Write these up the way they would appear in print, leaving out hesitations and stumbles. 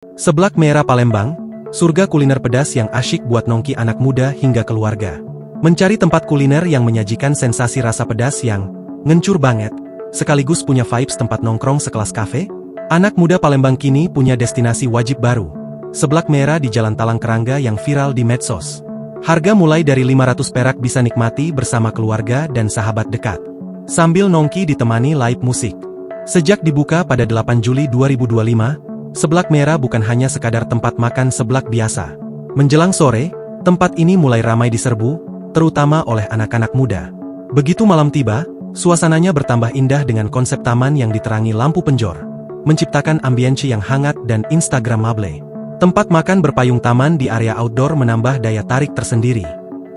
Seblak Merah Palembang, surga kuliner pedas yang asyik buat nongki anak muda hingga keluarga. Mencari tempat kuliner yang menyajikan sensasi rasa pedas yang ngencur banget, sekaligus punya vibes tempat nongkrong sekelas kafe? Anak muda Palembang kini punya destinasi wajib baru. Seblak Merah di Jalan Talang Kerangga yang viral di medsos. Harga mulai dari 500 perak bisa nikmati bersama keluarga dan sahabat dekat. Sambil nongki ditemani live musik. Sejak dibuka pada 8 Juli 2025, Seblak Merah bukan hanya sekadar tempat makan seblak biasa. Menjelang sore, tempat ini mulai ramai diserbu, terutama oleh anak-anak muda. Begitu malam tiba, suasananya bertambah indah dengan konsep taman yang diterangi lampu penjor, menciptakan ambience yang hangat dan instagramable. Tempat makan berpayung taman di area outdoor menambah daya tarik tersendiri.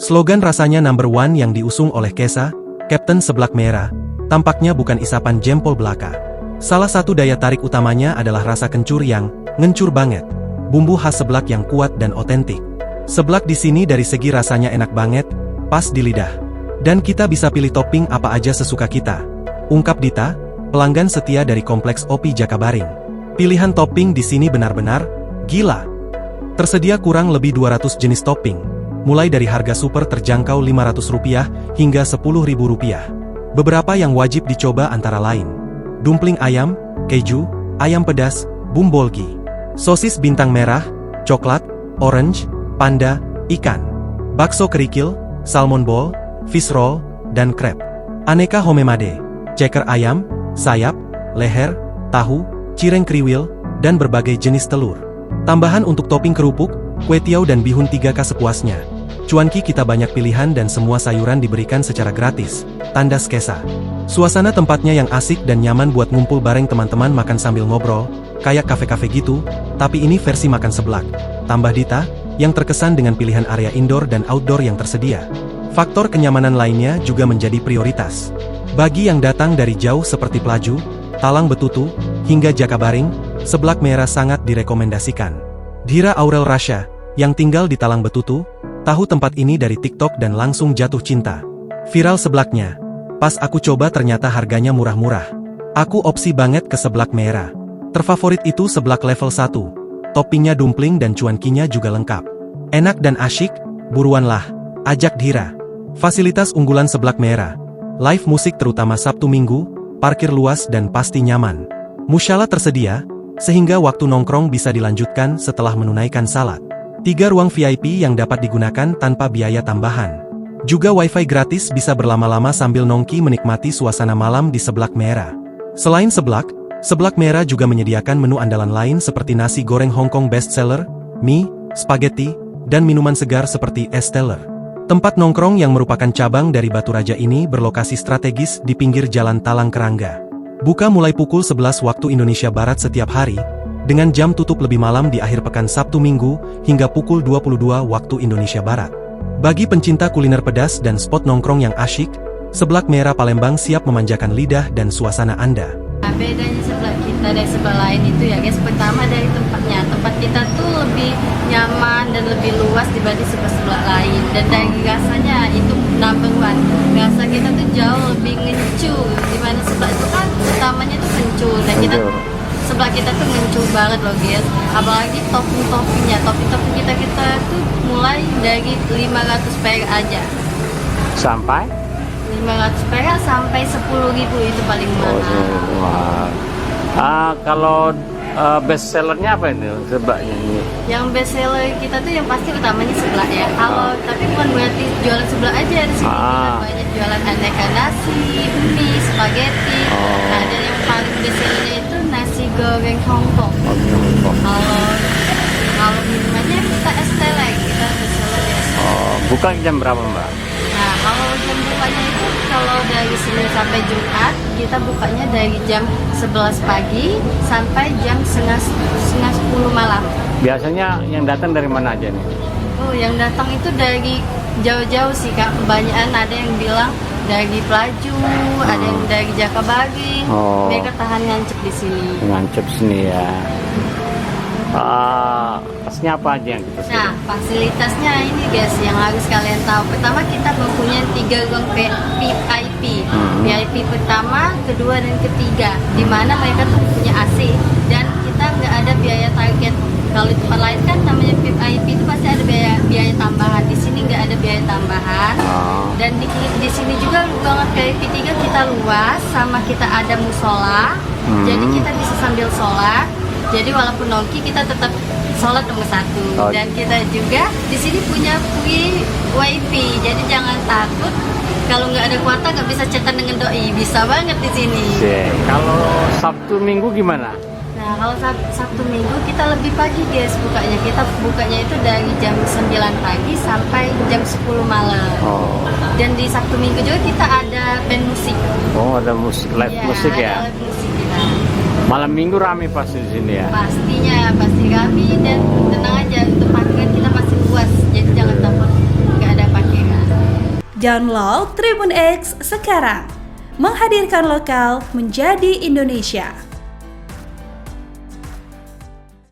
Slogan rasanya number one yang diusung oleh Kesa, Kapten Seblak Merah, tampaknya bukan isapan jempol belaka. Salah satu daya tarik utamanya adalah rasa kencur yang ngencur banget. Bumbu khas seblak yang kuat dan otentik. Seblak di sini dari segi rasanya enak banget, pas di lidah. Dan kita bisa pilih topping apa aja sesuka kita. Ungkap Dita, pelanggan setia dari Kompleks Opi Jakabaring. Pilihan topping di sini benar-benar gila. Tersedia kurang lebih 200 jenis topping, mulai dari harga super terjangkau Rp500 hingga Rp10.000. Beberapa yang wajib dicoba antara lain: dumpling ayam, keju, ayam pedas, bumbolgi, sosis bintang merah, coklat, orange, panda, ikan, bakso kerikil, salmon ball, fish roll, dan krep. Aneka homemade, ceker ayam, sayap, leher, tahu, cireng kriwil, dan berbagai jenis telur. Tambahan untuk topping kerupuk, kue tiaw dan bihun 3K sepuasnya. Cuanki kita banyak pilihan dan semua sayuran diberikan secara gratis, tandas Kesa. Suasana tempatnya yang asik dan nyaman buat ngumpul bareng teman-teman makan sambil ngobrol, kayak kafe-kafe gitu, tapi ini versi makan seblak. Tambah Dita, yang terkesan dengan pilihan area indoor dan outdoor yang tersedia. Faktor kenyamanan lainnya juga menjadi prioritas. Bagi yang datang dari jauh seperti Pelaju, Talang Betutu, hingga Jakabaring, Seblak Merah sangat direkomendasikan. Dira Aurel Rasya, yang tinggal di Talang Betutu, tahu tempat ini dari TikTok dan langsung jatuh cinta. Viral seblaknya. Pas aku coba ternyata harganya murah-murah. Aku opsi banget ke Seblak Merah. Terfavorit itu seblak level 1. Toppingnya dumpling dan cuankinya juga lengkap. Enak dan asyik, buruanlah. Ajak Dira. Fasilitas unggulan Seblak Merah. Live musik terutama Sabtu Minggu, parkir luas dan pasti nyaman. Musyalah tersedia, sehingga waktu nongkrong bisa dilanjutkan setelah menunaikan salat. 3 ruang VIP yang dapat digunakan tanpa biaya tambahan. Juga wifi gratis bisa berlama-lama sambil nongki menikmati suasana malam di Seblak Merah. Selain seblak, Seblak Merah juga menyediakan menu andalan lain seperti nasi goreng Hongkong bestseller, mie, spaghetti, dan minuman segar seperti es teler. Tempat nongkrong yang merupakan cabang dari Batu Raja ini berlokasi strategis di pinggir Jalan Talang Kerangga. Buka mulai pukul 11 waktu Indonesia Barat setiap hari, dengan jam tutup lebih malam di akhir pekan Sabtu Minggu hingga pukul 22 waktu Indonesia Barat. Bagi pencinta kuliner pedas dan spot nongkrong yang asyik, Seblak Merah Palembang siap memanjakan lidah dan suasana Anda. Bedanya seblak kita dari sebelah lain itu ya guys, pertama dari tempatnya. Tempat kita tuh lebih nyaman dan lebih luas dibanding sebelah lain. Dan dari rasanya itu number one. Rasa kita tuh jauh lebih ngencur. Dimana seblak itu kan utamanya tuh kencur. Dan kita sebelah kita tuh ngencur banget loh guys. Apalagi topping-toppingnya. Topping-topping kita tuh mulai dari 500 perak aja. Sampai? 500 perak sampai 10.000 itu paling mahal. Kalau best sellernya apa ini seblaknya ini? Yang best seller kita tuh yang pasti utamanya seblak ya. Kalau tapi bukan berarti jualan seblak aja, di sini kita banyak jualan aneka nasi, mie, spaghetti. Nah, dan yang paling best sellernya itu nasi goreng Hongkong. Kalau minumannya kita es teh lagi, kita best seller ya. Buka jam berapa Mbak? Nah, kalau jam bukanya itu kalau dari Senin sampai Jumat, kita bukanya dari jam 11 pagi sampai jam setengah 10 malam. Biasanya yang datang dari mana aja nih? Oh, yang datang itu dari jauh-jauh sih Kak. Kebanyakan ada yang bilang dari Pelaju, ada yang dari Jakabaring. Mereka tahan ngancep di sini. Ngancep sini ya. Fasilitasnya apa aja yang kita sediakan? Nah, fasilitasnya ini guys yang harus kalian tahu. Pertama kita mempunyai 3 ruang VIP. VIP pertama, kedua, dan ketiga. Dimana mereka tuh punya AC dan kita nggak ada biaya target. Kalau di tempat lain kan namanya VIP itu pasti ada biaya tambahan. Di sini nggak ada biaya tambahan. Dan di sini juga banget VIP 3 kita luas, sama kita ada musola. Jadi kita bisa sambil sholat. Jadi walaupun nongki kita tetap sholat nomor 1. Dan kita juga di sini punya free wifi. Jadi jangan takut kalau nggak ada kuota nggak bisa chatan dengan doi. Bisa banget di sini. Kalau Sabtu Minggu gimana? Nah, kalau Sabtu Minggu kita lebih pagi guys bukanya. Kita bukanya itu dari jam 9 pagi sampai jam 10 malam. Dan di Sabtu Minggu juga kita ada band musik. Oh, ada musik, live musik ya? Ada live musik kita. Malam Minggu rame pasti di sini ya? Pastinya, pasti rame. Dan tenang aja, untuk parkiran kita masih luas. Jadi jangan takut nggak ada parkiran. Download Tribun X sekarang. Menghadirkan lokal menjadi Indonesia.